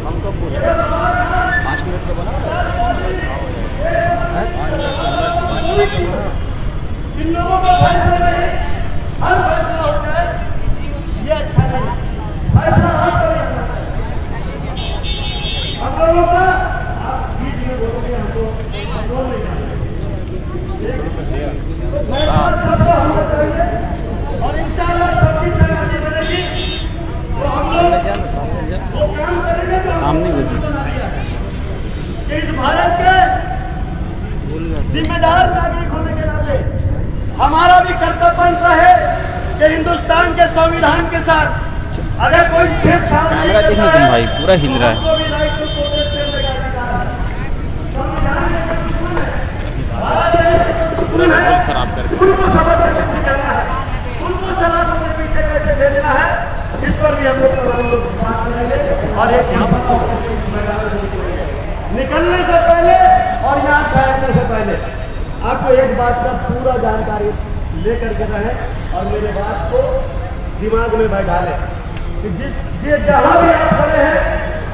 हमको पूरे 5 मिनट का बना इन लोगों का फैसला नहीं, हर फैसला होता है ये अच्छा नहीं, फैसला हर तरह हम लोगों का। आप बीच में बोलोगे हमको बोल नहीं करेंगे और इंशाअल्लाह सबकी सहमति बनेगी तो हम लोग वो काम करेंगे जो सामने कि इस भारत के जिम्मेदार नागरिक होने के नाते हमारा भी कर्तव्य बनता है कि हिंदुस्तान के संविधान के साथ अगर कोई छेड़छाड़ कैमरा देखो तुम भाई पूरा हिल रहा है। खराब करके उनको समझ करना है, उनको सलाह को पीछे कैसे भेजना है, इस पर भी हम लोग बात करेंगे। और एक निकलने से पहले और यहाँ बैठने से पहले आपको एक बात का पूरा जानकारी लेकर के रहे और मेरे बात को दिमाग में बैठा लें कि जहाँ भी आप खड़े हैं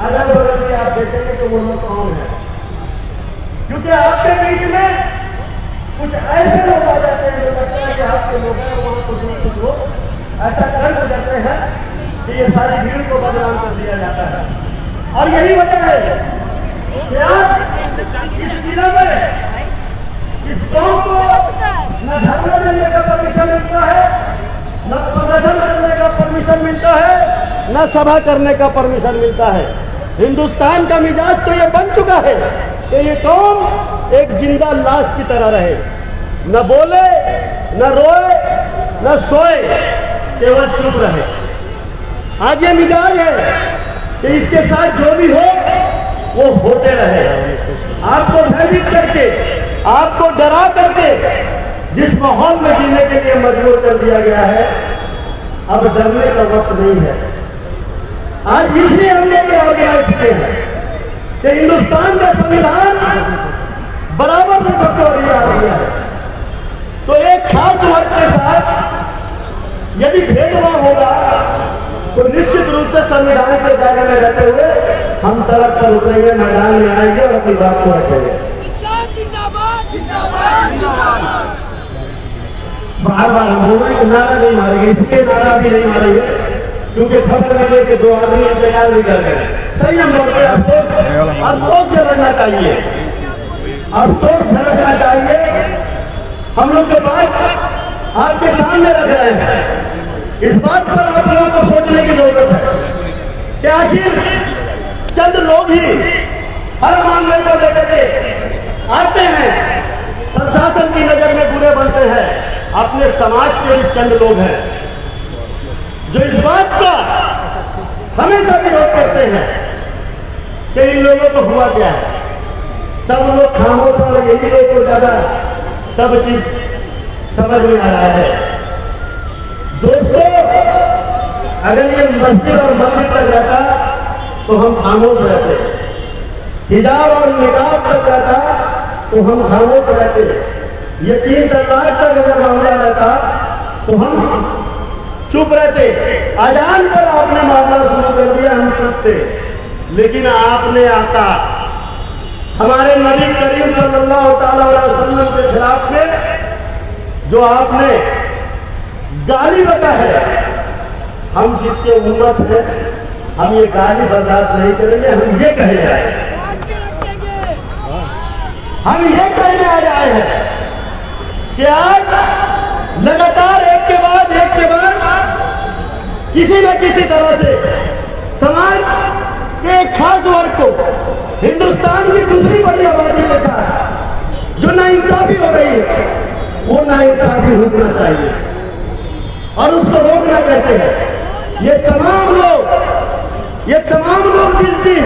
अगल बगल भी आप देखेंगे कि वो लोग कौन है, क्योंकि आपके बीच में कुछ ऐसे लोग आ जाते हैं जो लगता है कि आपके लोग हैं, वहाँ कुछ लोग ऐसा कर गुजरते हैं कि ये सारी भीड़ को बदनाम कर दिया जाता है। और यही वजह है कि आज इस जिले में इस गांव को न धरना देने का परमिशन मिलता है, न प्रदर्शन करने का परमिशन मिलता है, न सभा करने का परमिशन मिलता है। हिंदुस्तान का मिजाज तो ये बन चुका है कि ये कौम एक जिंदा लाश की तरह रहे, न बोले, न रोए, न सोए, केवल चुप रहे। आज ये मिजाज है कि इसके साथ जो भी हो वो होते रहे, आपको भयभीत करके, आपको डरा करके जिस माहौल में जीने के लिए मजबूर कर दिया गया है, अब डरने का वक्त नहीं है। आज इसलिए हम लोग ऑर्गेनाइज किए हैं कि हिंदुस्तान का संविधान बराबर से सबको अधिकार दिया है, तो एक खास वर्ग के साथ यदि भेदभाव होगा तो निश्चित रूप से संविधान के दायरे में रहते हुए हम सड़क पर उतरेंगे, मैदान में आएंगे और अपनी बात को रखेंगे। बार बार हम बोल रहे नारा नहीं मारेंगे, इसलिए नारा भी नहीं मारेंगे क्योंकि खबर मिले कि 2 आदमी इंतजार भी कर गए। सही हम लोग अफसोस से लड़ना चाहिए, अफसोस से रखना चाहिए। हम लोग से बात आपके सामने रख रहे हैं, इस बात पर आप लोगों को सोचने की जरूरत है कि आखिर चंद लोग ही हर मामले को लेकर के आते हैं, प्रशासन की नजर में बुरे बनते हैं, अपने समाज के ही चंद लोग हैं जो इस बात का हमेशा विरोध करते हैं कि इन लोगों को हुआ क्या है। सब लोग खामोश और यही लोग को ज्यादा सब चीज समझ में आ रहा है। दोस्तों, अगर ये मस्जिद और मंदिर तक रहता तो हम खामोश रहते, हिजाब और निकाब तक रहता तो हम खामोश रहते, ये 3 तलाक तक अगर मामला रहता तो हम चुप रहते। अजान पर आपने मामला शुरू कर दिया, हम चुप थे, लेकिन आपने आका हमारे नबी करीम सल्लल्लाहु अलैहि वसल्लम के खिलाफ में जो आपने गाली बता है, हम जिसके उम्मत है हम ये गाली बर्दाश्त नहीं करेंगे। हम ये कहने आए हैं, हम ये कहने आ रहे हैं कि आज लगातार एक के बाद किसी न किसी तरह से समाज के एक खास वर्ग को हिंदुस्तान की दूसरी बड़ी आबादी के साथ जो नाइंसाफी हो रही है, वो नाइंसाफी रुकना चाहिए और उसको रोकना कैसे है। ये तमाम लोग जिस दिन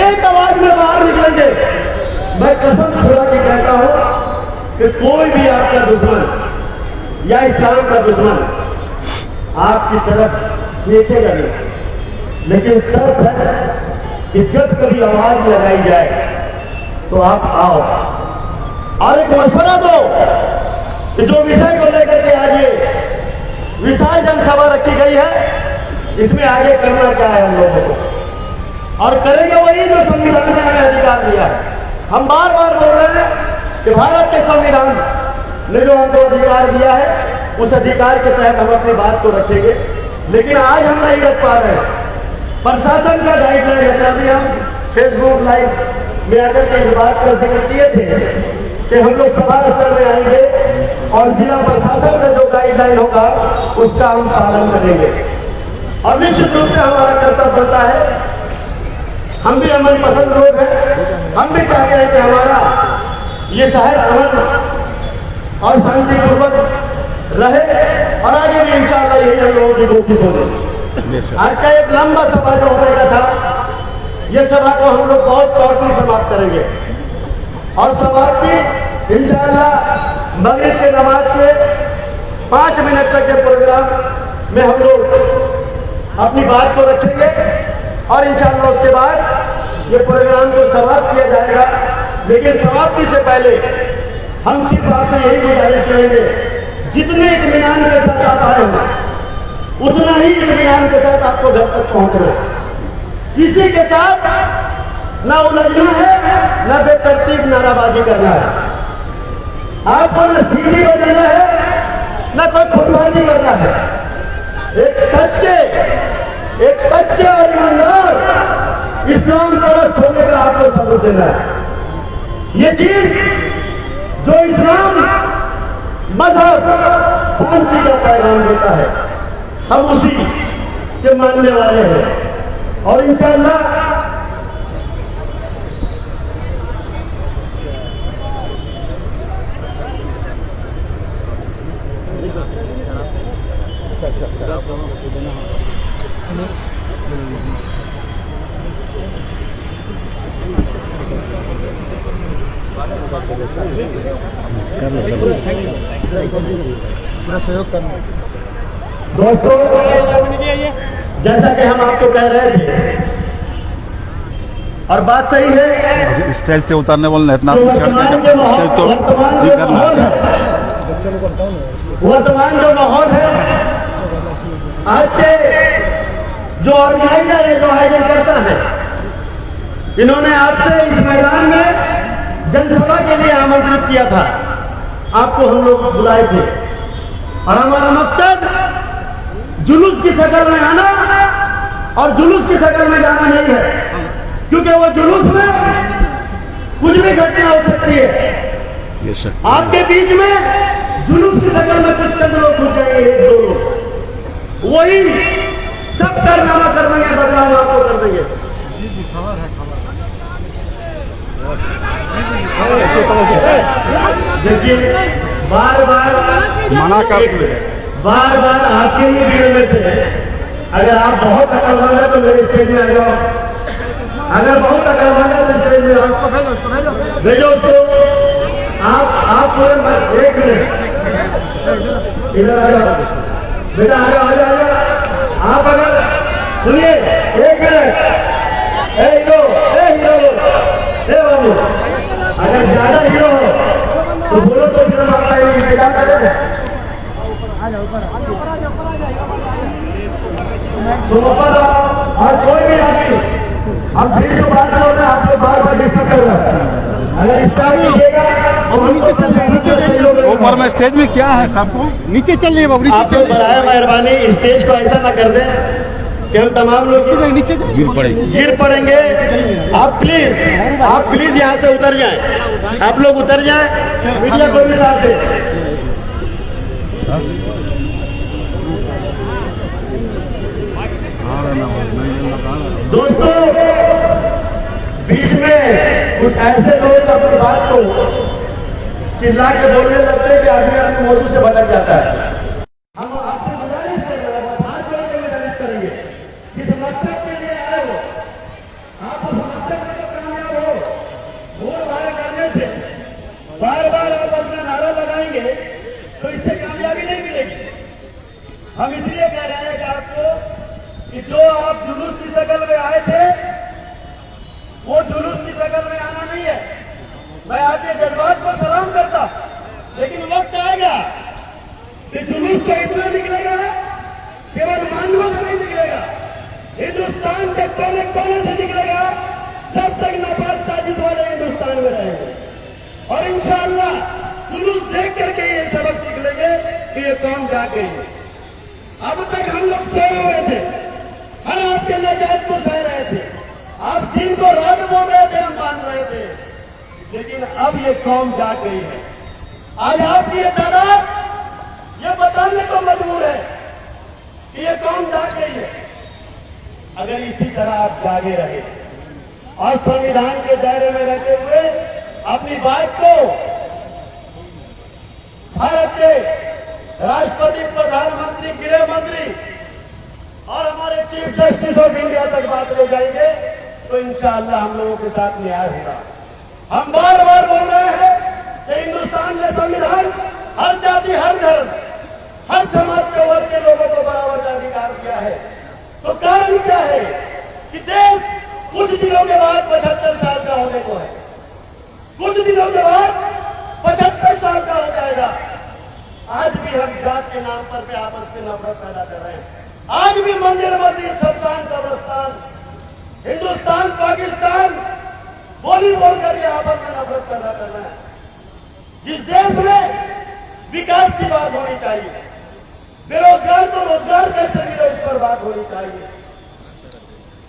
एक आवाज में बाहर निकलेंगे, मैं कसम खुदा की कहता हूं कि कोई भी आपका दुश्मन या इस्लाम का दुश्मन आपकी तरफ देखेगा नहीं। लेकिन शर्त है कि जब कभी आवाज लगाई जाए तो आप आओ और एक मशवरा दो कि जो विषय को लेकर के आज ये विशाल जनसभा रखी गई है, इसमें आगे करना क्या है हम लोगों को, और करेंगे वही जो संविधान ने हमें अधिकार दिया है। हम बार बार बोल रहे हैं कि भारत के संविधान ने जो हमको अधिकार दिया है, उस अधिकार के तहत हम अपनी बात को रखेंगे, लेकिन आज हम नहीं रख पा रहे हैं। प्रशासन का गाइडलाइन है, अभी हम फेसबुक लाइव में आकर के इस बात का जिक्र किए थे कि हम लोग सभा स्तर में आएंगे और जिला प्रशासन का जो गाइडलाइन होगा उसका हम पालन करेंगे। और निश्चित रूप से हमारा कर्तव्य बनता है, हम भी अमन पसंद लोग हैं, हम भी चाहते हैं कि हमारा ये शहर अमन और शांतिपूर्वक रहे, और आगे भी इंशाअल्लाह यही हम लोगों की कोशिश होगी। आज का एक लंबा सभा जो होने का था, ये सभा को हम लोग बहुत शॉर्ट में समाप्त करेंगे, और समाप्ति इंशाअल्लाह मगरिब के नमाज के 5 मिनट तक के प्रोग्राम में हम लोग अपनी बात को रखेंगे, और इंशाअल्लाह उसके बाद ये प्रोग्राम को समाप्त किया जाएगा। लेकिन समाप्ति से पहले हम सिर्फ आपसे यही गुजारिश करेंगे, जितने इत्मीनान के साथ आप आए हो उतना ही इत्मीनान के साथ आपको घर तक पहुंचना है। किसी के साथ ना उलझना है, ना बेतरतीब नाराबाजी करना है, आपको न सीढ़ी बजाना है, ना कोई खुलबाजी करना है। एक सच्चे और ईमानदार इस्लाम परस्त होने का आपको सबूत देना है। ये चीज जो इस्लाम मजहब शांति का पैगाम देता है, हम उसी के मानने वाले हैं, और इंशाअल्लाह सहयोग करना। दोस्तों, जैसा कि हम आपको कह रहे थे, और बात सही है, स्टेज से उतारने वाले इतना वर्तमान जो माहौल है, आज के जो ऑर्गेनाइजर है, जो आयोजन करता है, इन्होंने आपसे इस मैदान में जनसभा के लिए आमंत्रित किया था, आपको हम लोग बुलाए थे, और हमारा मकसद जुलूस की शक्ल में आना और जुलूस की शक्ल में जाना नहीं है, क्योंकि वो जुलूस में कुछ भी घटना हो सकती है। आपके बीच में जुलूस की शक्ल में कुछ चंद लोग घुस जाएंगे, 1-2 लोग, वही सब कारनामा कर देंगे, बदलाव आपको कर देंगे। देखिए, बार बार आपके ही भीड़ में से अगर आप बहुत अकलमंद है तो मेरे स्टेज में आ जाओ, अगर बहुत अकलमंद है तो स्टेज में आओ, भेजो उसको। आप पूरे 1 मिनट इधर आ जाओ, बेटा आ जाओ। आप अगर सुनिए, 1 मिनट, हीरो बाबू, अगर ज्यादा हीरो हो तो बोलो तो फिर आपका इंतजार करेंगे। तो और कोई भी आदमी, हम फिर जो बात कर रहे हैं, आप लोग बार डिस्टर्ब कर रहे हैं, अगर स्टार्ट कीजिएगा और नीचे चल ऊपर में स्टेज में क्या है, सबको नीचे चल रही है। आप लोग बराए मेहरबानी स्टेज को ऐसा ना कर दें कि हम तमाम लोग नीचे गिर पड़ेंगे। आप प्लीज यहाँ से उतर जाएं, आप लोग उतर जाएं, मीडिया को भी साथ दें। दोस्तों, बीच में कुछ ऐसे लोग अपनी बात को चिल्ला के बोलने लगते हैं कि आदमी अपने मौजूद से भटक जाता है। हम आपसे गुजारिश कर रहे हैं, हाथ जोड़ के गुजारिश करेंगे, जिस मकसद के लिए आए हो, आप उस मकसद में कामयाब हो। वोट बार करने से बार आप अपना नारा लगाएंगे तो इससे कामयाबी नहीं मिलेगी। हम इसलिए कह रहे हैं कि आपको कि जो आप जुलूस की शक्ल में आए थे, वो जुलूस की शक्ल में आना नहीं है। मैं आपके जज्बात को सलाम करता, लेकिन वक्त आएगा कि जुलूस तो इतना निकलेगा, केवल मानवों से नहीं निकलेगा, हिंदुस्तान के कोने कोने से निकलेगा, जब तक नापाक साजिश वाले हिंदुस्तान में रहेंगे। और इंशाअल्लाह जुलूस देख करके ये सबक सीख लेंगे कि ये कौम जाग गई है। अब तक हम लोग सोए हुए थे, हर आपके नजायज को सह रहे थे, आप दिन को रात बोल रहे थे, हम मान रहे थे, लेकिन अब ये कौम जाग गई है। आज आपकी ये तादाद ये बताने को मजबूर है कि ये कौम जाग गई है। अगर इसी तरह आप जागे रहे और संविधान के दायरे में रहते हुए अपनी बात को भारत के राष्ट्रपति, प्रधानमंत्री, गृह मंत्री और हमारे चीफ जस्टिस ऑफ इंडिया तक बात ले जाएंगे, तो इंशाअल्लाह हम लोगों के साथ न्याय होगा। हम बार बार बोल रहे हैं कि हिंदुस्तान में संविधान हर जाति, हर धर्म, हर समाज के वर्ग के लोगों को बराबर का अधिकार दिया है। तो कारण क्या है कि देश कुछ दिनों के बाद 75 साल का होने को है, कुछ दिनों के बाद 75 साल का हो जाएगा। आज भी हम जात के नाम पर पे आपस में नफरत पैदा कर रहे हैं। आज भी मंदिर, मस्जिद, शमशान, कब्रिस्तान, हिंदुस्तान, पाकिस्तान बोली बोल करके आपस में नफरत पैदा कर रहे हैं। जिस देश में विकास की बात होनी चाहिए, बेरोजगार को रोजगार कैसे मिले उस पर बात होनी चाहिए,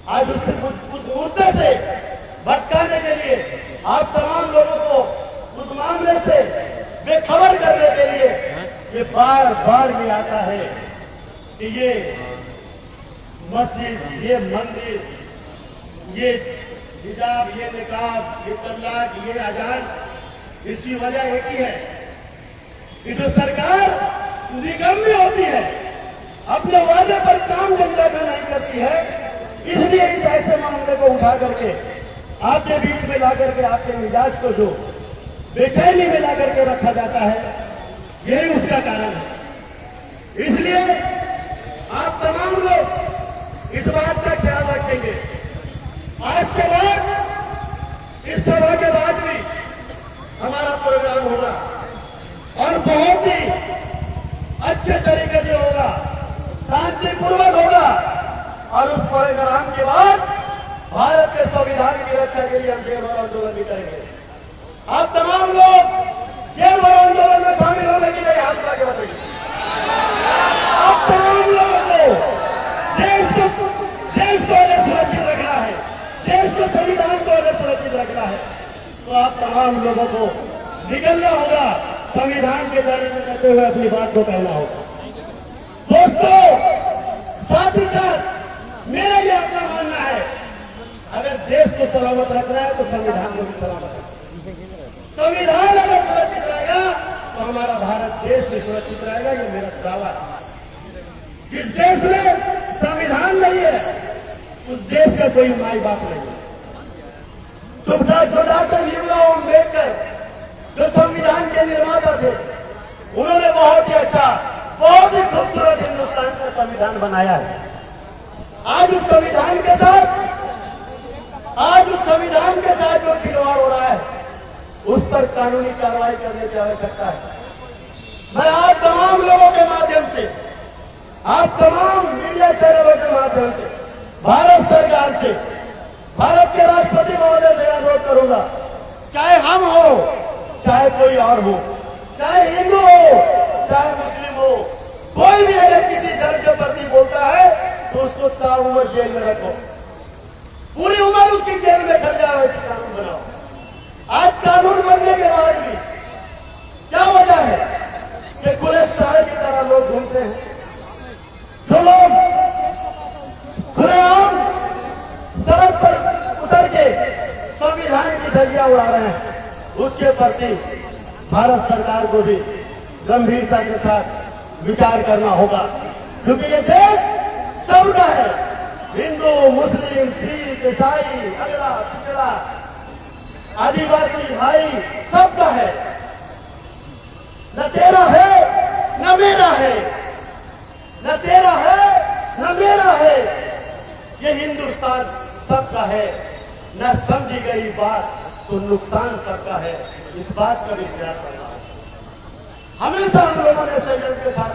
आज उस मुद्दे से भटकाने के लिए आप तमाम लोगों को उस मामले से बेखबर करने के लिए ये बार बार ये आता है कि ये मस्जिद, ये मंदिर, ये हिजाब, ये निकाब, ये तलाक, ये अजान, इसकी वजह एक ही है कि जो सरकार निगम्य होती है, अपने वादे पर काम जनता का नहीं करती है, इसलिए इस ऐसे मामले को उठा करके आपके बीच में ला करके आपके मिजाज को जो बेचैनी में ला करके रखा जाता है, यही उसका कारण है। इसलिए आप तमाम लोग इस बात का ख्याल रखेंगे। आज के बाद, इस सभा के बाद भी हमारा प्रोग्राम होगा और बहुत ही अच्छे तरीके से होगा, शांतिपूर्वक होगा। और उस प्रोग्राम के बाद भारत के संविधान की रक्षा के लिए हम जेल भरो आंदोलन भी करेंगे। आप तमाम लोग जेल भरो आंदोलन में शामिल होने के लिए हाथ उठा के बताइए। आप तमाम लोगों को देश को अगर सुरक्षित रखना है, देश को, संविधान को अगर सुरक्षित रखना है, तो आप तमाम लोगों को निकलना होगा, संविधान के दायरे में रहते हुए अपनी बात को कहना होगा। दोस्तों, साथ ही साथ मेरा ये अपना मानना है, अगर देश को सलामत रखना है तो संविधान को भी सलामत रखना है। संविधान अगर सुरक्षित रहेगा तो हमारा भारत देश भी सुरक्षित रहेगा, ये मेरा दावा है। जिस देश में संविधान नहीं है उस देश का कोई माई बाप नहीं है। जो डॉक्टर भीमराव अम्बेडकर जो संविधान के निर्माता थे, उन्होंने बहुत ही अच्छा, बहुत ही खूबसूरत हिंदुस्तान का संविधान बनाया है। आज उस संविधान के साथ जो खिलवाड़ हो रहा है, उस पर कानूनी कार्रवाई करने की आवश्यकता है। मैं आप तमाम लोगों के माध्यम से, आप तमाम मीडिया चैनलों के माध्यम से भारत सरकार से, भारत के राष्ट्रपति महोदय से अनुरोध करूंगा, चाहे हम हो, चाहे कोई और हो, चाहे हिंदू हो, चाहे मुस्लिम हो, कोई भी अगर किसी धर्म के प्रति बोलता है तो उसको ताउम्र जेल में रखो, पूरी उम्र उसकी जेल में खड़ जाओ, ऐसे कानून बनाओ। आज कानून बनने के बाद भी क्या वजह है कि खुले सारे की तरह लोग घूमते हैं, जो लोग खुलेआम सड़क पर उतर के संविधान की धज्जियां उड़ा रहे हैं, उसके प्रति भारत सरकार को भी गंभीरता के साथ विचार करना होगा, क्योंकि ये देश सबका है। हिंदू, मुस्लिम, सिख, ईसाई, अगला पिछड़ा, आदिवासी भाई सबका है। न तेरा है न मेरा है, न तेरा है न मेरा है, ये हिंदुस्तान सबका है, न समझी गई बात तो नुकसान सबका है, इस बात का भी ख्याल करना है। हमेशा हम लोगों ने संयम के साथ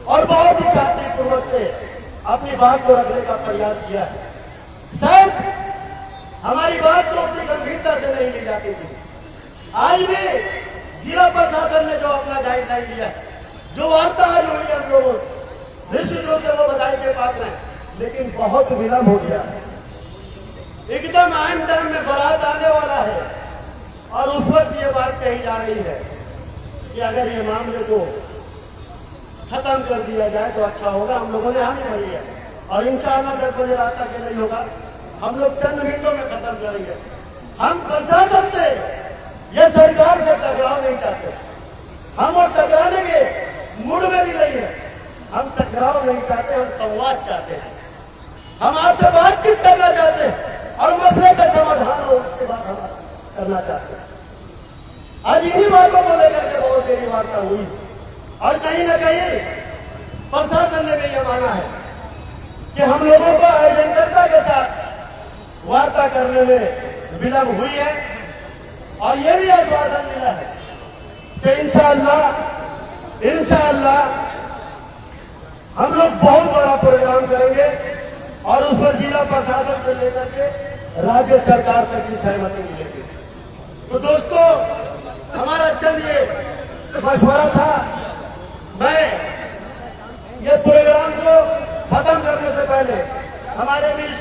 और बहुत ही सात्विक समझ से अपनी बात को रखने का प्रयास किया है। शायद हमारी बात तो उतनी गंभीरता से नहीं ली जाती थी। आज भी जिला प्रशासन ने जो अपना गाइडलाइन दिया है, जो वार्ता आज हुई है हम लोगों निश्चित रूप से वो बधाई के पात्र हैं, लेकिन बहुत विलंब हो गया। एकदम आइन टाइम में बारात आने वाला है और उस वक्त ये बात कही जा रही है कि अगर ये मामले को खत्म कर दिया जाए तो अच्छा होगा। हम लोगों ने हामी भरी है और इंशाअल्लाह 10 बजे रात तक ये नहीं होगा, हम लोग चंद मिनटों में खत्म करेंगे। हम प्रशासन से, ये सरकार से टकराव नहीं चाहते, हम और टकराने के मूड में भी नहीं है। हम टकराव नहीं चाहते, हम संवाद चाहते हैं। हम आपसे बातचीत करना चाहते हैं और मसले का समाधान हो उसके बाद हम करना चाहते हैं। आज इन्हीं बातों को लेकर के बहुत देरी वार्ता हुई और कहीं ना कहीं प्रशासन ने भी यह माना है कि हम लोगों को आयोजनकर्ता के साथ वार्ता करने में विलंब हुई है और यह भी आश्वासन मिला है कि इंशाअल्लाह हम लोग बहुत बड़ा प्रोग्राम करेंगे और उस पर जिला प्रशासन से लेकर के राज्य सरकार तक की सहमति मिलेगी। तो दोस्तों, हमारा चंद ये मशवरा था। मैं ये प्रोग्राम को खत्म करने से पहले हमारे बीच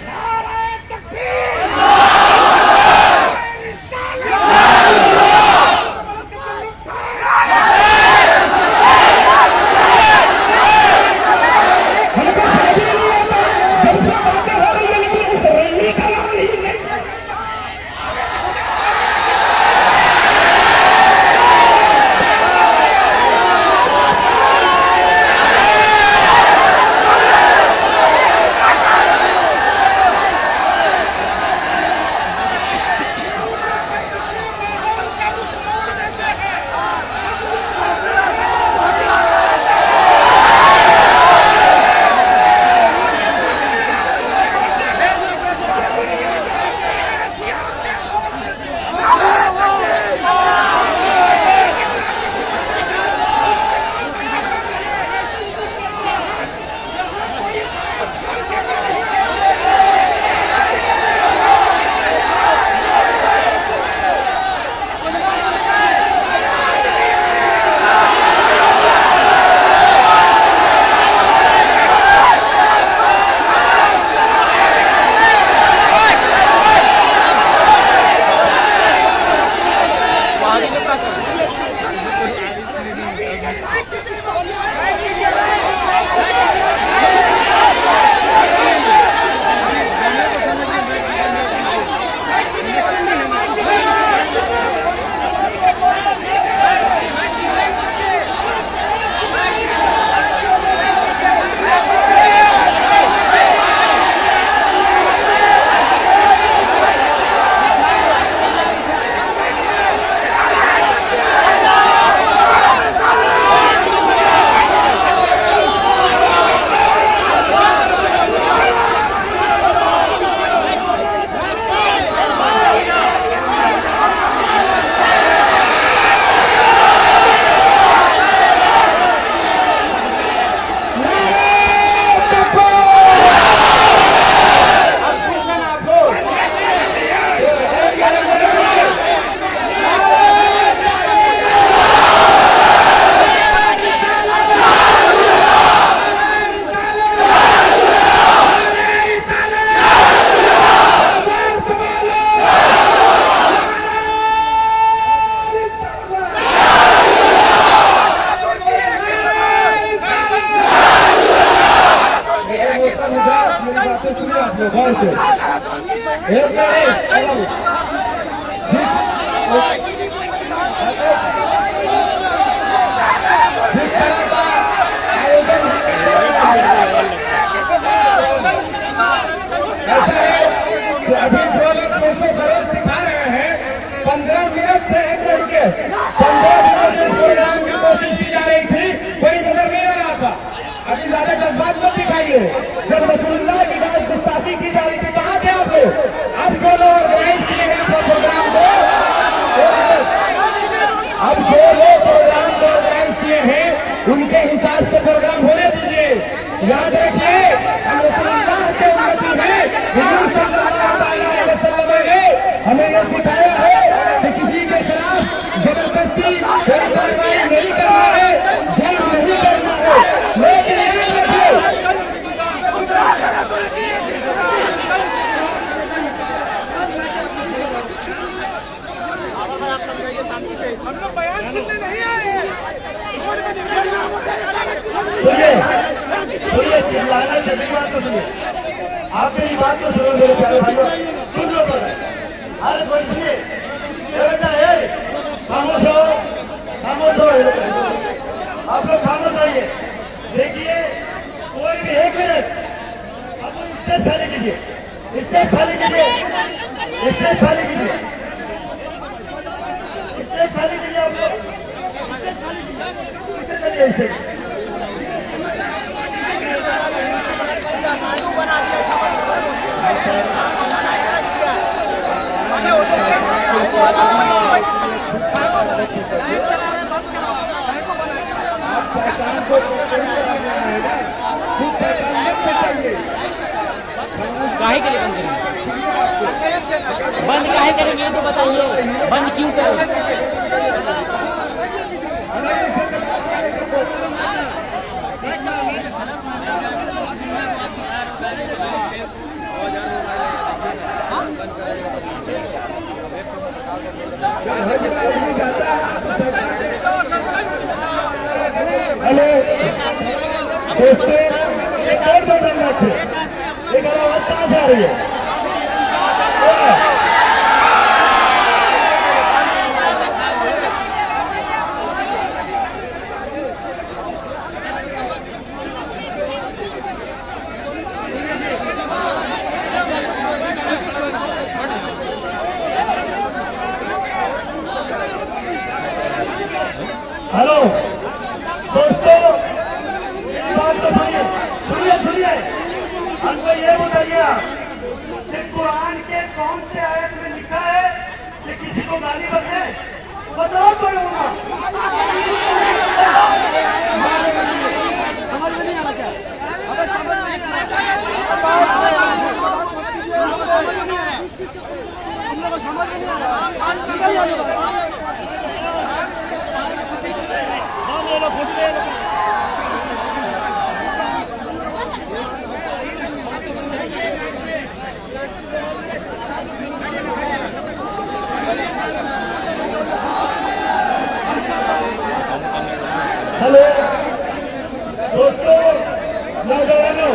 जब रसूलुल्लाह की बात गुस्ताखी स्टेज खाली कीजिए, स्टेज खाली कीजिए, स्टेज खाली कीजिए आप लोग, चलिए स्टेज। काहे के लिए बंद करेंगे? बंद काहे करेंगे ये तो बताइए, बंद क्यों करें? हेलो दोस्तों, एक और बटन रखे, एक आवाज कहाँ से आ रही है? हेलो दोस्तों, मेरी बात तो सुनिए, सुनिए सुनिए, हमको ये बताइए कि कुरान के कौन से आयत में लिखा है कि किसी को गाली बकने? बताओ पढ़ूंगा। समझ में नहीं आ रहा क्या? अबे समझ में नहीं आ रहा, हम लोग को समझ में नहीं आ रहा। हेलो दोस्तों, नौजवानों,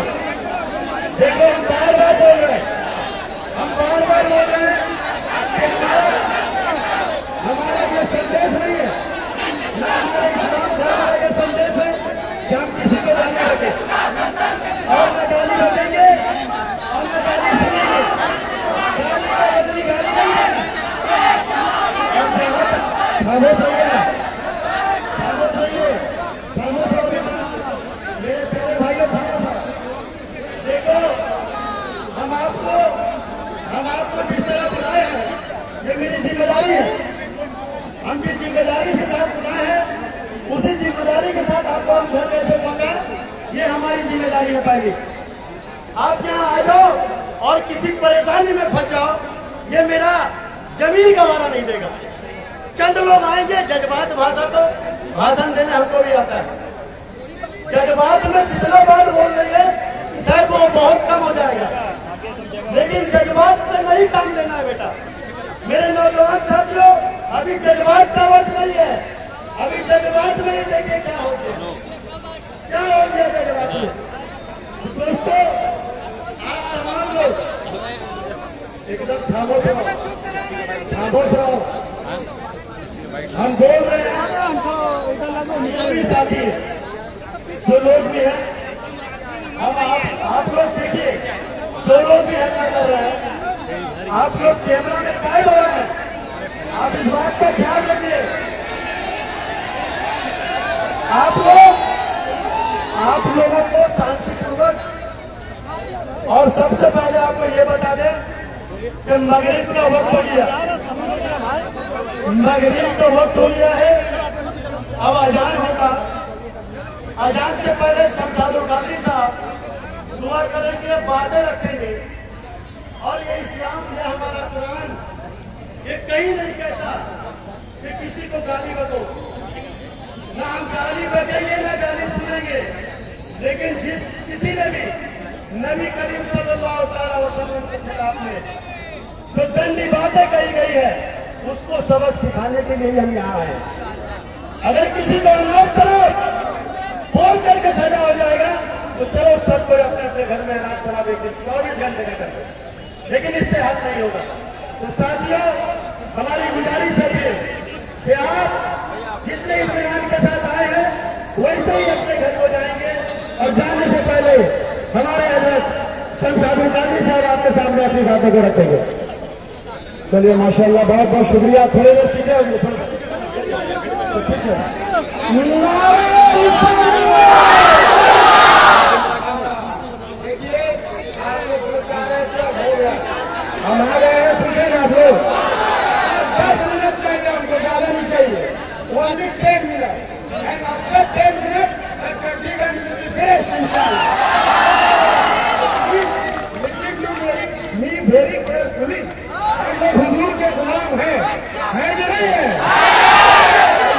देखो हम बार बार बोल रहे हैं, हम बार बार बोल रहे हैं कि हमारा ये संदेश नहीं है, ना हमारे इस्लाम धर्म का ये संदेश है कि हम किसी को गाली बके और न गाली बकेंगे और न गाली सुनेंगे। गाली का बदली गाली नहीं है। खामोश रहिए, खामोश रहिए, खामोश रहिए, मेरे प्यारे भाइयों, खामोश। देखो हम आपको जिस तरह बुलाए हैं, ये मेरी जिम्मेदारी है। हम जिस जिम्मेदारी के साथ बुलाए हैं, उसी जिम्मेदारी के साथ आपको हम घर कैसे पहुंचाएं, ये हमारी जिम्मेदारी है। पहली आप यहाँ आ जाओ और किसी परेशानी में फंस जाओ, ये मेरा जमीन गंवारा नहीं देगा। चंद लोग आएंगे, जज्बात भाषा तो भाषण देने हमको भी आता है, जज्बात में जितना बार बोल देंगे शायद वो बहुत कम हो जाएगा, लेकिन जज्बात से नहीं काम लेना है बेटा। मेरे नौजवान साथियों, अभी जज्बात का वक्त नहीं है, अभी जज्बात में ही देखिए क्या हो गया, क्या हो गया जज्बात में। दोस्तों आप तमाम लोग एकदम खामोश रहो, खामोश रहो। हम बोल रहे हैं, सभी साथी जो लोग भी हैं, हम आप लोग देखिए, जो लोग भी हल्ला कर रहे हैं, आप लोग कैमरा में कैद हो रहे हैं, आप इस बात का ध्यान रखिए। आप लोगों को शांतिपूर्वक, और सबसे पहले आपको ये बता दें कि मगरिब का वक्त हो गया, मगरिब का वक्त हो गया है। अब अजान होगा, अजान से पहले शमशादुल कादरी साहब दुआ करेंगे, बातें रखेंगे। और ये इस्लाम, ये हमारा कुरान, ये कहीं नहीं कहता कि किसी को गाली बको, ना हम गाली बकेंगे ना गाली सुनेंगे। लेकिन किसी ने भी नबी करीम सल्लल्लाहु अलैहि वसल्लम के खिलाफ में जो गंदी बातें कही गई है, उसको सबक सिखाने के लिए हम यहाँ आए। अगर किसी को अनाथ करो, बोल करके सजा हो जाएगा, तो चलो सब कोई अपने अपने घर में रात शराब 24 घंटे का करते, लेकिन इससे हल नहीं होगा। तो साथियों, हमारी गुजारिश है कि आप जितने इत्मीनान के साथ आए हैं, वैसे ही अपने घर को जाएंगे। और जाने से पहले हमारे हजरत संसाधन काजी साहब आपके सामने अपनी बातों को रखेंगे। चलिए माशाल्लाह, बहुत बहुत शुक्रिया। खड़े रह ठीक है। हम आ गए हैं, खुशे ना दो। 10 मिनट चाहिए हमको, ज्यादा नहीं चाहिए। 10 minute and after 10 minutes the certificate will be finished inshallah. Listen to me very carefully. हम लोग हुजूर के गुलाम हैं कि नहीं है?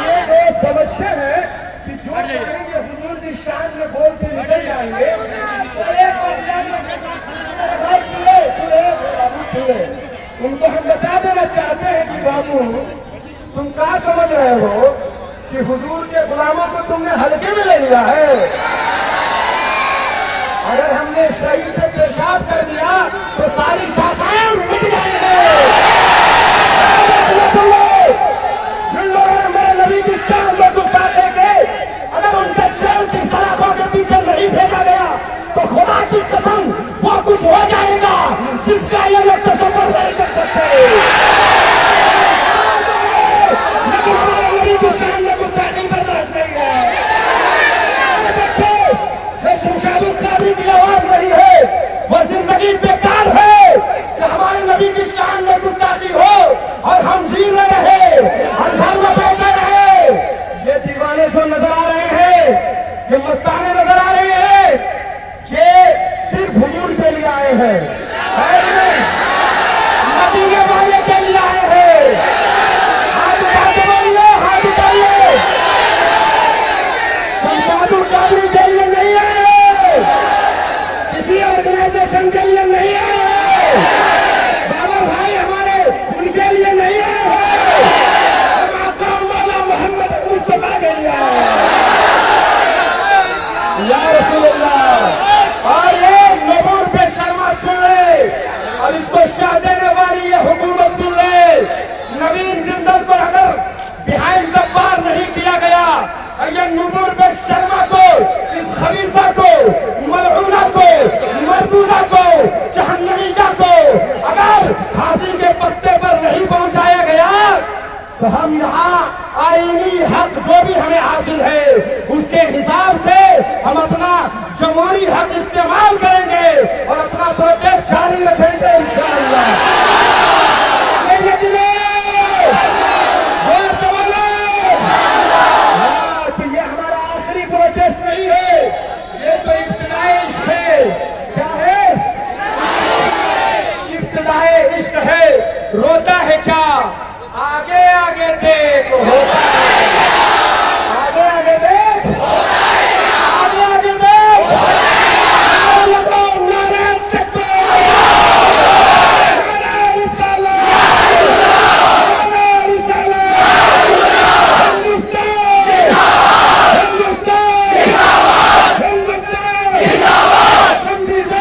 ये लोग समझते हैं कि जो कहेंगे हुजूर की शान में बोलते निकल जाएंगे। उनको हम बता देना चाहते हैं कि बाबू तुम क्या समझ रहे हो कि हुजूर के गुलामों को तुमने हल्के में ले लिया है। अगर हमने सही से पेशाब कर दिया तो सारी शाखाएं मिट जाएंगे। जिन लोगों ने मेरे नबी की शान में गुस्ताखी की, अगर उनसे जेल की सलाखों के पीछे नहीं भेजा गया तो खुदा की कसम वो कुछ हो जाएगा जिसका ये लोग तसव्वुर नहीं कर सकते। लेकिन हमारे नबी की शान में गुस्ताखी बर्दाश्त नहीं है। शमशादुल कादिर की आवाज नहीं है, वो जिंदगी बेकार है कि हमारे नबी की शान में गुस्ताखी हो और हम जी रहे, हम घर में बैठे रहे। ये दीवाने जो नजर आ रहे हैं, ये मस्ताने नजर आ रहे हैं, ये सिर्फ हुजूर के लिए आए हैं, नबी के वाले के लिए आए हैं। हाथ उठा के बोलिए, हाथ उठाइए। शमशादुल कादिर के लिए नहीं आए, किसी ऑर्गेनाइजेशन के लिए नहीं आए, बाबा भाई हमारे उनके लिए नहीं आए, हम आका मौला मोहम्मद मुस्तफा के लिए आए या रसूलुल्लाह। और ये नूपुर पे शर्मा सुन ले और इसको शाह देने वाली ये हुकूमत सुन ले। नवीन जिंदल को अगर बिहाइंड द बार नहीं किया गया, ये नूपुर पे शर्मा को, इस खलीफा को, मलऊना को, मरदूदा को, जहन्नमीजा को अगर फांसी के पत्ते पर नहीं पहुंचाया गया तो हम यहाँ आईनी हक जो भी हमें हासिल है उसके हिसाब से हम अपना जमहूरी हक इस्तेमाल करेंगे और अपना प्रोटेस्ट जारी रखेंगे इंशाअल्लाह। ये हमारा आखिरी प्रोटेस्ट नहीं है, ये तो इब्तिदाई इश्क है। क्या है? इब्तिदाई इश्क है। रोता है क्या? आगे आगे देख होता है, आगे आगे देख, आगे आगे देख, नारे तकबीर, नारे रिसालत, नारे रिसालत, हिंदुस्तान, हिंदुस्तान, हिंदुस्तान, संविधान,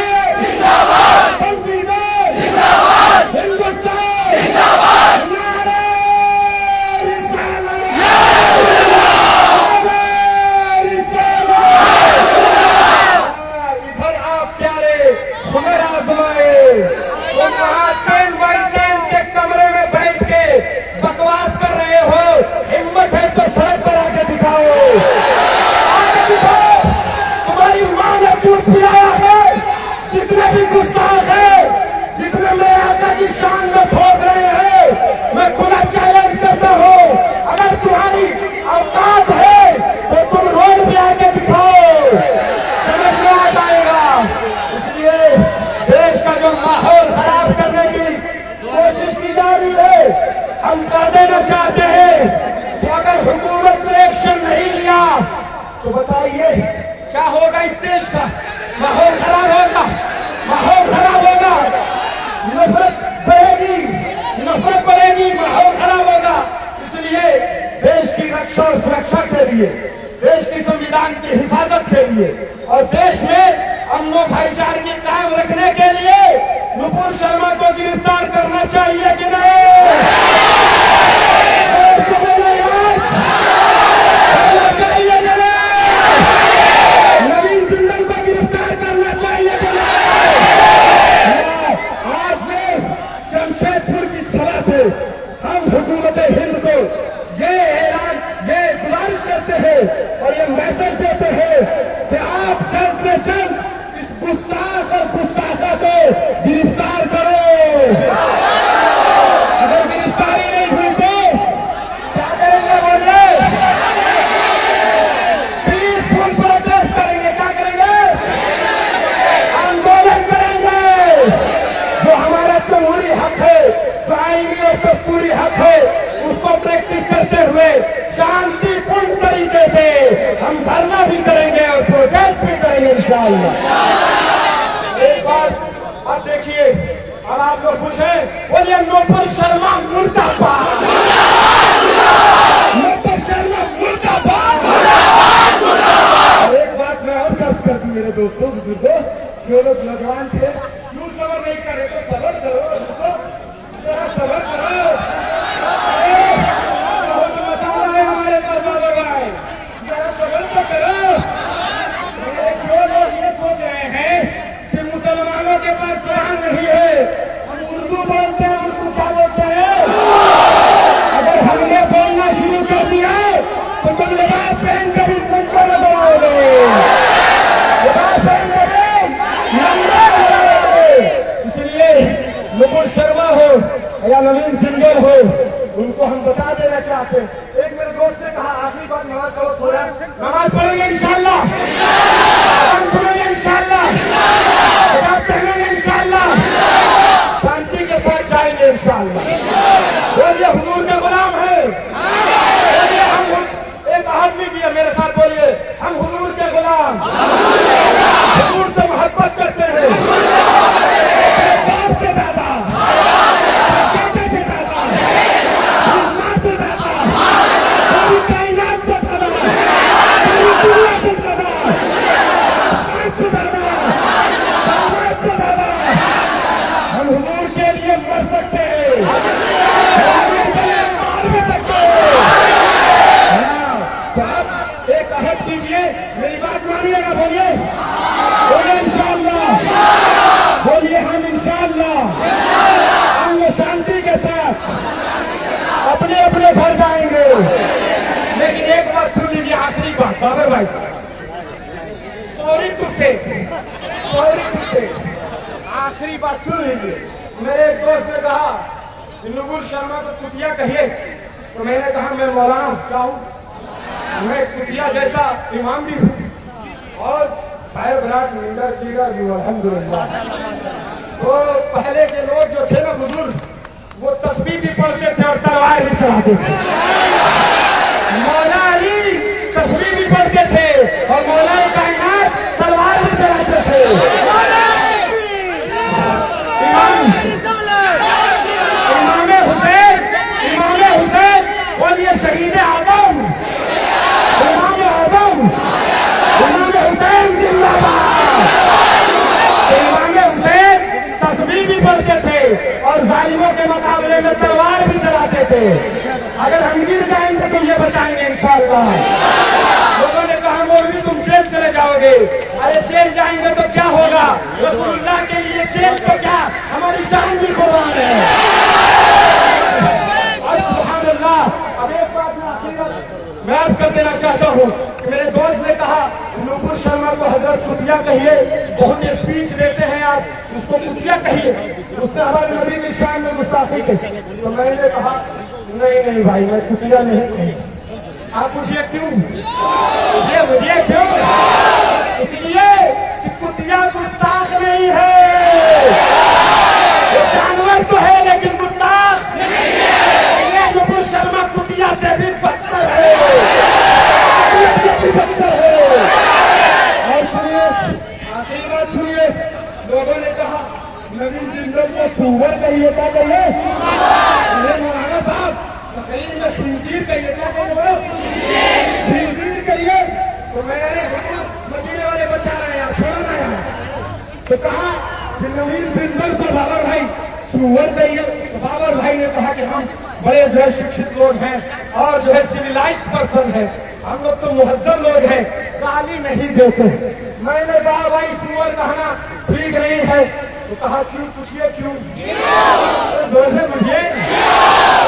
संविधान, हिंदुस्तान, जितने भी गुस्ताख है, जितने मेरे आका की शान में ठोक रहे हैं, मैं खुला चैलेंज करता हूँ, अगर तुम्हारी औकात है तो तुम रोड पे आके दिखाओ, समझ में आ जाएगा। इसलिए देश का जो माहौल खराब करने की कोशिश की जा रही है, हम कह देना चाहते हैं कि अगर हुकूमत ने एक्शन नहीं लिया तो बताइए क्या होगा। इस देश का माहौल खराब होगा, माहौल खराब होगा, नफरत बढ़ेगी, नफरत बढ़ेगी, माहौल खराब होगा। इसलिए देश की रक्षा और सुरक्षा के लिए, देश की संविधान की हिफाजत के लिए और देश में अमन भाईचारगी कायम रखने के लिए नुपुर शर्मा को गिरफ्तार करना चाहिए कि नहीं? नवीन जिंदल को गिरफ्तार करना चाहिए कि नहीं? दस्तूरी हक है उसको प्रैक्टिस करते हुए शांतिपूर्ण तरीके से हम धरना भी करेंगे और प्रोटेस्ट भी करेंगे इंशाअल्लाह। एक बार अब देखिए, अब आप लोग खुश हैं, बोलिए नोबल शर्मा मुर्दाबाद, नोबल शर्मा मुर्दाबाद। एक बात मैं और अर्ज कर दूं मेरे दोस्तों बुजुर्गों, जो लोग नौजवान थे क्यों सबर नहीं कर रहे, तो सबर करो दोस्तों, जरा सबर करो। बहुत मसाला है हमारे पास बाबा भाई, जरा सबर तो करो। जो लोग ये सोच रहे हैं कि मुसलमानों के पास कुरान नहीं है, हम उर्दू बोलते हैं, उर्दू क्या बोलते हैं? अगर हमने बोलना शुरू कर दिया तो तुम लिबास पहन कर भी तुमको लगाओगे, लिबास पहन कर इसलिए नुपुर शर्मा हो या नवीन सिंगल हो, उनको हम बता देना चाहते हैं। एक मेरे दोस्त ने कहा आखिरी बात, नमाज पढ़ो, थोड़ा नमाज पढ़ेंगे इंशाअल्लाह, सुनेंगे इंशाअल्लाह, किताब पढ़ेंगे इंशाअल्लाह, शांति के साथ जाएंगे इंशाअल्लाह। बोलिए हुजूर के गुलाम है, बोलिए हम एक आदमी भी है मेरे साथ, बोलिए हम हुजूर के गुलाम, हुजूर से मोहब्बत करते हैं, बाप से ज्यादा, बेटे से ज्यादा, माँ से ज्यादा, पूरी कायनात से ज्यादा, पूरी दुनिया से ज्यादा, समाज से ज्यादा, समाज से ज्यादा हम हुजूर के लिए मर सकते हैं, हुजूर के लिए मार भी सकते हैं। तो आप एक अहद कीजिए, मेरी बात मानिएगा, बोलिए बोलिए इंशाअल्लाह, बोलिए हम इंशाअल्लाह हम शांति के साथ अपने अपने घर जाएंगे। लेकिन एक बात सुन लीजिए, आखिरी बात बाबर भाई, सॉरी टू से आखिरी बात सुन लीजिए। मेरे एक दोस्त ने कहा कि नुपुर शर्मा को कुतिया कहिए, तो मैंने कहा मैं मौलाना क्या हूँ, मैं कुतिया जैसा इमाम भी हूँ और शायर विराट लीडर लीडर भी हूँ अल्हम्दुलिल्लाह। तो पहले के लोग जो थे ना बुजुर्ग, वो तस्बीह भी पढ़ते थे और तलवार भी चलाते थे। मौला अली तस्बीह भी पढ़ते थे और मौला कायनात तलवार भी चलाते थे। इमाम हुसैन बोलिए शहीद आदम, इमाम आदम, इमाम हुसैन जिंदाबाद। इमाम हुसैन तस्बीह भी पढ़ते थे और जालिमों के मुकाबले में तलवार भी चलाते थे। अगर हम गिर जाएंगे तो ये बचाएंगे इंशाअल्लाह। लोगों ने कहा मौलवी तुम जेल चले जाओगे, अरे जेल जाएंगे तो क्या होगा, रसूलुल्लाह के लिए जेल तो क्या हमारी जान भी कुर्बान है। अब एक बात मैं अर्ज कर देना चाहता हूँ कि मेरे दोस्त ने कहा नुपुर शर्मा को हजरत कुतिया कहिए, बहुत स्पीच देते हैं आप, उसको कुतिया कहिए, उसने हमारे नबी की शान में गुस्ताखी की। तो मैंने कहा नहीं भाई, मैं कुतिया नहीं कही। आप पूछिए क्यों, मुझे क्यों? इसलिए कि कुतिया गुस्ताख नहीं है, जानवर तो है लेकिन गुस्ताख नहीं है। नुपुर शर्मा कुतिया से भी बदतर है, और सुनिए आखिरी बात सुनिए, लोगों ने कहा नवीन जिंदल को सूअर कहिए, क्या कहिए? अरे मौलाना साहब तकरीर में खिंजीर कहिए, क्या कहिए? खिंजीर कहिए। तो मैंने मदीने वाले बचा रहे हैं, छोड़ो ना यार। तो कहा कि नवीन जिंदल को बाबर भाई सूअर कहिए। तो बाबर भाई ने कहा कि हम बड़े जो है शिक्षित लोग हैं और जो है सिविलाइज्ड पर्सन है, हम लोग तो मुहज्जब लोग हैं, गाली नहीं देते। मैंने कहा भाई सूअर कहना ठीक नहीं है। तो कहा क्यों? पूछिए क्यों? मुझे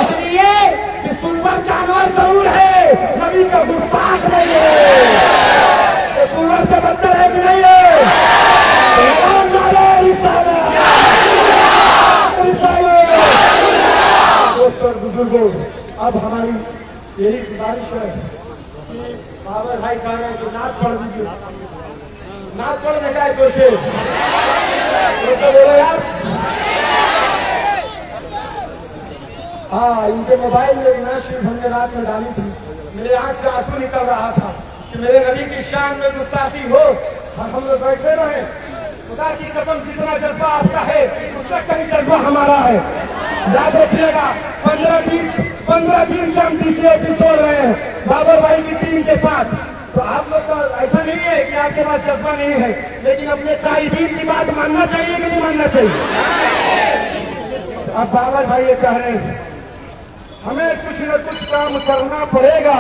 इसलिए कि सूअर जानवर जरूर है, नबी का गुस्ताख नहीं है। तो सूअर से बदतर है कि नहीं है? दोस्तों बुजुर्गों, अब हमारी यही गुजारिश है कि बाबर भाई कह रहे हैं कि नाच पढ़ दीजिए, नाच पढ़ने का है तो शेर बोलो यार। हाँ, इनके मोबाइल में नया शरीफ हमने रात में डाली थी। मेरे आंख से आंसू निकल रहा था कि मेरे नबी की शान में गुस्ताखी हो और हम लोग बैठे रहे। खुदा की कसम, जितना जज्बा आपका है उससे कहीं जज्बा हमारा है। याद रखिएगा, 15 दिन से हम TCS तोड़ रहे हैं बाबर भाई की टीम के साथ। तो आप लोग का ऐसा नहीं है कि आपके पास जज्बा नहीं है, लेकिन अपने कायदीन की बात मानना चाहिए कि नहीं मानना चाहिए। अब बाबर भाई ये कह रहे हैं हमें कुछ न कुछ काम करना पड़ेगा,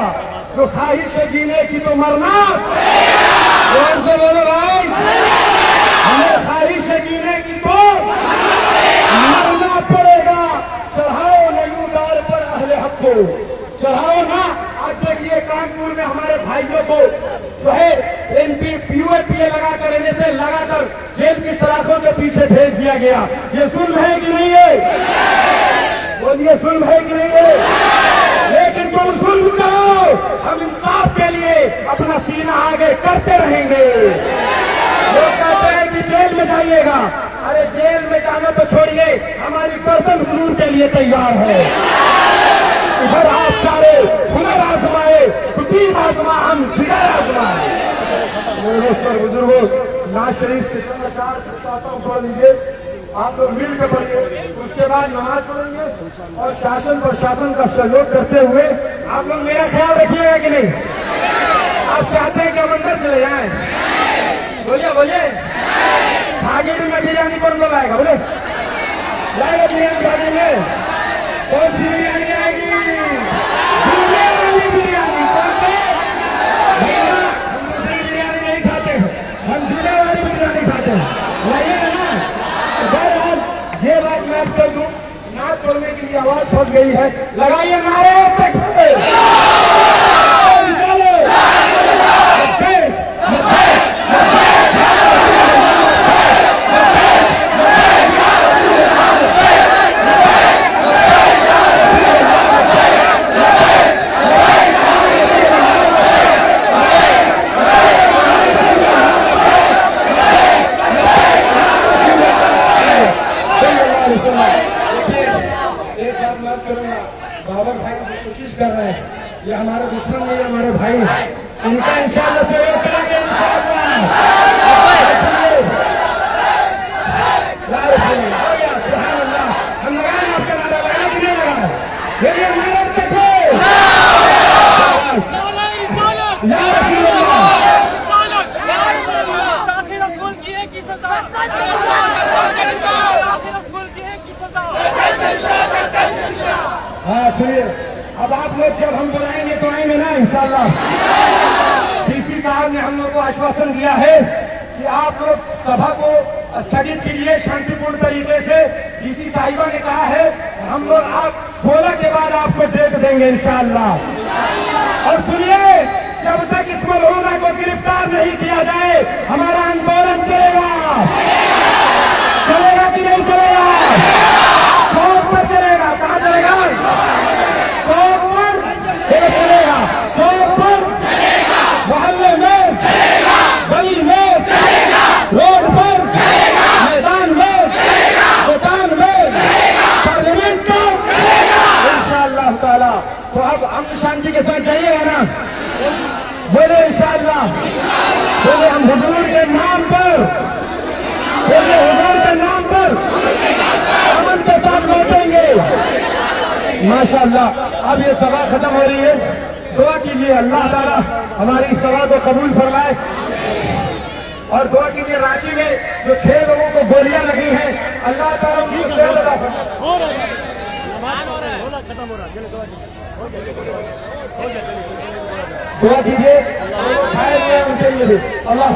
तो ख्वाहिश है जीने की तो मरना। जोर से बोलो भाई, हमें ख्वाहिश है जीने की तो मरना पड़ेगा। चढ़ाओ नयूदार पर अहले हक को, चढ़ाओ ना। आप देखिए कानपुर में हमारे भाइयों को जो है PUFPA लगाकर जेल की सलाखों के पीछे भेज दिया गया। ये जुल्म है कि नहीं है? बोलिए, जुल्म है कि नहीं है? लेकिन तुम जुल्म करो, हम इंसाफ के लिए अपना सीना आगे करते रहेंगे। लोग कहते हैं कि जेल में जाइएगा, अरे जेल में जाना तो छोड़िए, हमारी गर्दन हुजूर के लिए तैयार है। इधर आप सारे हुनर आजमाए, खुद आजमा, हम जिगर आजमाए। मेरे बुजुर्गों, नाज शरीफ के चाहता हूँ पढ़ लीजिए, आप लोग मिल के पढ़िए, उसके बाद नमाज पढ़ेंगे और शासन प्रशासन का सहयोग करते हुए आप लोग मेरा ख्याल रखिएगा कि नहीं? आप चाहते हैं कि हम अंदर चले जाएं? बोलिए बोलिए, भागेड़ी में बिरयानी कौन लोग आएगा? बोले जाएगा बिरयानी खाने में? कौन सी बिरयानी आएगी? झूले वाली बिरयानी। कौन से? हम दूसरी बिरयानी नहीं खाते हैं, हम झूले वाली बिरयानी खाते हैं। लाइएगा ना? बहरहाल ये बात मैं कर दूं, नाच बोलने के लिए आवाज फंस गई है, लगाइए नारे तकबीर। बाबर भाई कोशिश कर रहे हैं, ये हमारे दुश्मन नहीं है, हमारे भाई। इनका इंशाअल्लाह सहयोग करेंगे, हम लगाए आपका नारा, लगा कि नहीं लगाए? ये नारा तक हाँ सुनिए, अब आप लोग जब हम बुलाएंगे तो आएंगे ना इंशाअल्लाह। DC साहब ने हम लोग को आश्वासन दिया है कि आप लोग सभा को स्थगित कीजिए शांतिपूर्ण तरीके से। DC साहिबा ने कहा है हम लोग आप 16 के बाद आपको डेट देंगे इंशाअल्लाह। और सुनिए, जब तक इस मलूना को गिरफ्तार नहीं किया जाए हमारा आंदोलन चलेगा। चलेगा कि नहीं चलेगा? चौक पर चलेगा। कहाँ चलेगा? चौक पर चलेगा, चौक पर, मोहल्ले में, गली में, रोड पर, मैदान में, दुकान में, पार्लियामेंट में, इंशाअल्लाह ताला। तो अब अमन शांति के साथ जाइएगा ना? बोले इंशाअल्लाह, बोले हम हुजूर के नाम पर, बोले हुजूर के नाम पर अमन के साथ लौटेंगे। माशाअल्लाह, अब ये सभा खत्म हो रही है, दुआ कीजिए अल्लाह ताला हमारी इस सभा को कबूल फरमाए। और दुआ कीजिए रांची में जो 6 लोगों को गोलियां लगी हैं, अल्लाह ताला उनको सेहत अता फरमाए। दुआ कीजिए उनके लिए भी। अल्लाह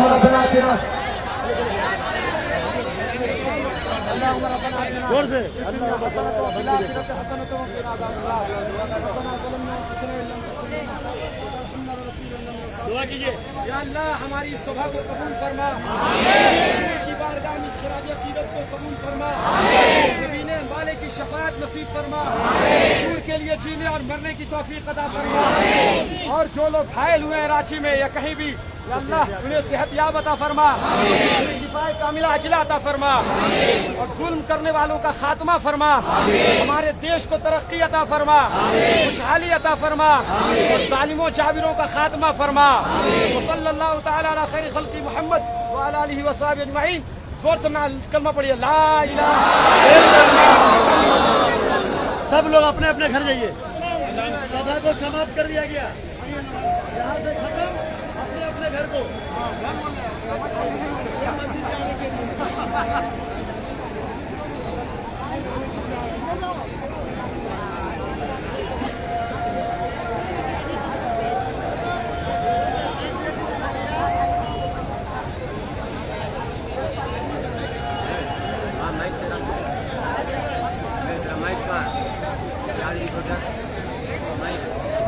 जोर से दुआ कीजिए, या अल्लाह हमारी सभा को कबूल फरमा, की बारगाह में इस खराज अकीदत को कबूल फरमा, नबीने वाले की शफाअत नसीब फरमा, हुजूर के लिए जीने और मरने की तौफीक अता फरमा। और जो लोग घायल हुए हैं रांची में या कहीं भी, या अल्लाह उन्हें सेहत याब अता फरमा, शिफाए कामिला अजला अता फरमा और जुल्म करने वालों का खात्मा फरमा, हमारे देश को तरक्की अता फरमा, खुशहाली अता फरमा और जालिमों जाबिरों का खात्मा फरमा। सल्लल्लाहु तआला अला खैर खल्क़ी मुहम्मद व अला आलिहि व सहबिहि अजमईन। जोर से कलमा पढ़िए, ला इलाहा इल्लल्लाह। सब लोग अपने अपने घर जाइए। सभा को समाप्त कर दिया गया, यहाँ से खत्म, अपने अपने घर को।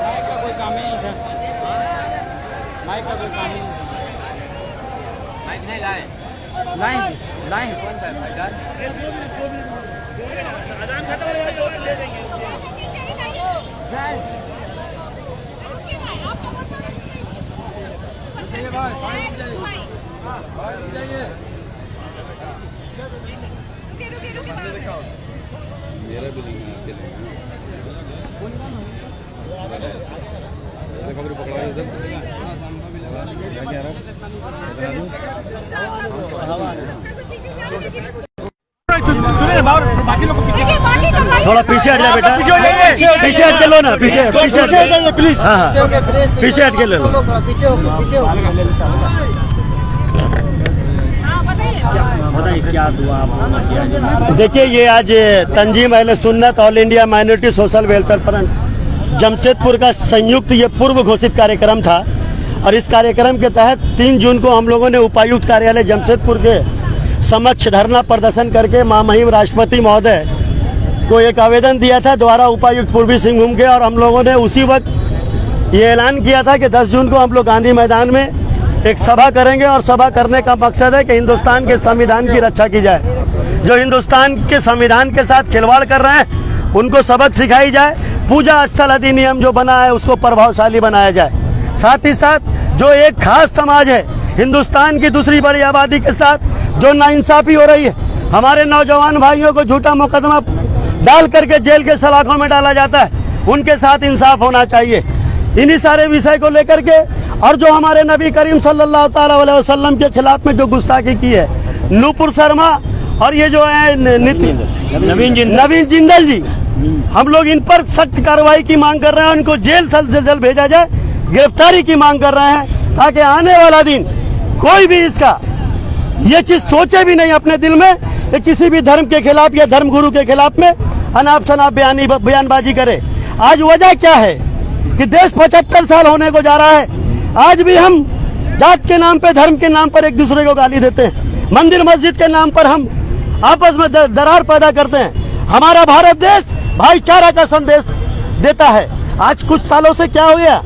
माइक का कोई काम ही नहीं था, माइक का कोई काम ही नहीं था। माइक नहीं लाए, लाए मेरा भी नहीं पकड़ा इधर क्या कह रहा थोड़ा पीछे हट जाए बेटा, पीछे हट के लो ना, पीछे हट जाइए प्लीज। हाँ हाँ, पीछे हट के ले लो। क्या दुआ देखिए, ये आज तंजीम अहले सुन्नत all India minority social welfare front Jamshedpur का संयुक्त ये पूर्व घोषित कार्यक्रम था और इस कार्यक्रम के तहत 3 जून को हम लोगों ने उपायुक्त कार्यालय जमशेदपुर के समक्ष धरना प्रदर्शन करके महामहिम राष्ट्रपति महोदय को एक आवेदन दिया था द्वारा उपायुक्त पूर्वी सिंहभूम के, और हम लोगों ने उसी वक्त ये ऐलान किया था कि 10 जून को हम लोग गांधी मैदान में एक सभा करेंगे और सभा करने का मकसद है कि हिंदुस्तान के संविधान की रक्षा की जाए। जो हिंदुस्तान के संविधान के साथ खिलवाड़ कर रहे हैं उनको सबक सिखाई जाए, पूजा स्थल अधिनियम जो बना है उसको प्रभावशाली बनाया जाए। साथ ही साथ जो एक खास समाज है हिंदुस्तान की दूसरी बड़ी आबादी के साथ जो नाइंसाफी हो रही है, हमारे नौजवान भाइयों को झूठा मुकदमा डाल करके जेल के सलाखों में डाला जाता है, उनके साथ इंसाफ होना चाहिए। इन्हीं सारे विषय को लेकर के और जो हमारे नबी करीम सल्लल्लाहु ताला अलैहि वसल्लम के खिलाफ में जो गुस्ताखी की है नूपुर शर्मा और ये जो है नवीन जिंदल जी, हम लोग इन पर सख्त कार्रवाई की मांग कर रहे हैं, उनको जेल से जल्द भेजा जाए, गिरफ्तारी की मांग कर रहे हैं ताकि आने वाला दिन कोई भी इसका ये चीज सोचे भी नहीं अपने दिल में कि किसी भी धर्म के खिलाफ या धर्मगुरु के खिलाफ में अनाप शनाप बयानबाजी करे। आज वजह क्या है कि देश 75 साल होने को जा रहा है, आज भी हम जात के नाम पे, धर्म के नाम पर एक दूसरे को गाली देते हैं, मंदिर मस्जिद के नाम पर हम आपस में दरार पैदा करते हैं। हमारा भारत देश भाईचारा का संदेश देता है। आज कुछ सालों से क्या हो गया,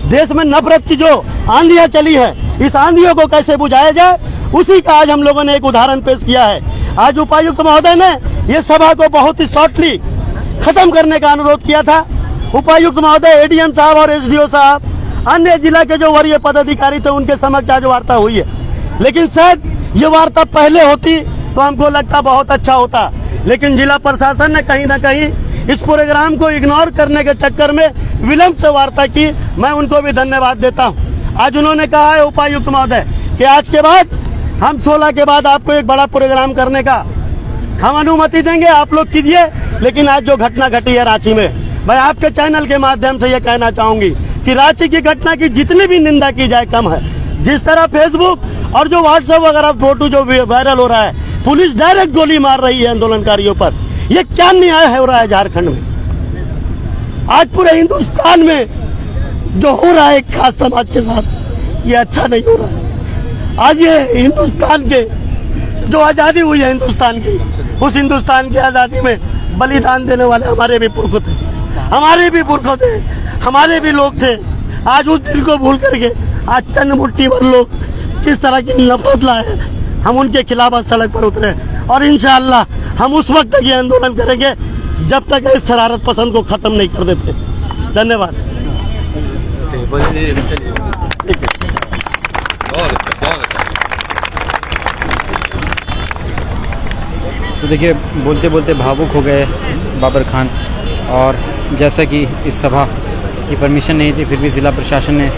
देश में नफरत की जो आंधियां चली है, इस आंधियों को कैसे बुझाया जाए, उसी का आज हम लोगों ने एक उदाहरण पेश किया है। आज उपायुक्त महोदय ने ये सभा को बहुत ही शॉर्टली खत्म करने का अनुरोध किया था। उपायुक्त महोदय, एडीएम साहब और एसडीओ साहब, अन्य जिला के जो वरीय पदाधिकारी थे उनके समक्ष आज वार्ता हुई है, लेकिन शायद ये वार्ता पहले होती तो हमको लगता बहुत अच्छा होता, लेकिन जिला प्रशासन ने कहीं ना कहीं इस प्रोग्राम को इग्नोर करने के चक्कर में विलंब से वार्ता की। मैं उनको भी धन्यवाद देता हूँ। आज उन्होंने कहा है उपायुक्त महोदय कि आज के बाद हम 16 के बाद आपको एक बड़ा प्रोग्राम करने का हम अनुमति देंगे, आप लोग कीजिए। लेकिन आज जो घटना घटी है रांची में, मैं आपके चैनल के माध्यम से ये कहना चाहूंगी कि रांची की घटना की जितनी भी निंदा की जाए कम है। जिस तरह फेसबुक और जो व्हाट्सएप वगैरह फोटो जो वायरल हो रहा है, पुलिस डायरेक्ट गोली मार रही है आंदोलनकारियों पर, ये क्या न्याय हो रहा है झारखंड में? आज पूरे हिंदुस्तान में जो हो रहा है एक खास समाज के साथ, ये अच्छा नहीं हो रहा है। आज ये हिंदुस्तान के जो आजादी हुई है हिंदुस्तान की, उस हिंदुस्तान की आजादी में बलिदान देने वाले हमारे भी पुरखों थे, हमारे भी पुरखों थे, हमारे भी लोग थे। आज उस दिन को भूल करके आज चंद मुट्ठी भर लोग जिस तरह की नफरत लाए, हम उनके खिलाफ आज सड़क पर उतरे और इंशाअल्लाह हम उस वक्त तक ये आंदोलन करेंगे जब तक इस शरारत पसंद को खत्म नहीं कर देते। धन्यवाद। तो देखिए बोलते बोलते भावुक हो गए बाबर खान। और जैसा कि इस सभा की परमिशन नहीं थी, फिर भी ज़िला प्रशासन ने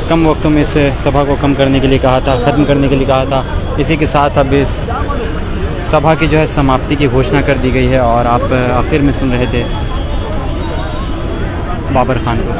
कम वक्तों में इस सभा को कम करने के लिए कहा था, ख़त्म करने के लिए कहा था। इसी के साथ अब इस सभा की जो है समाप्ति की घोषणा कर दी गई है। और आप आखिर में सुन रहे थे बाबर खान को।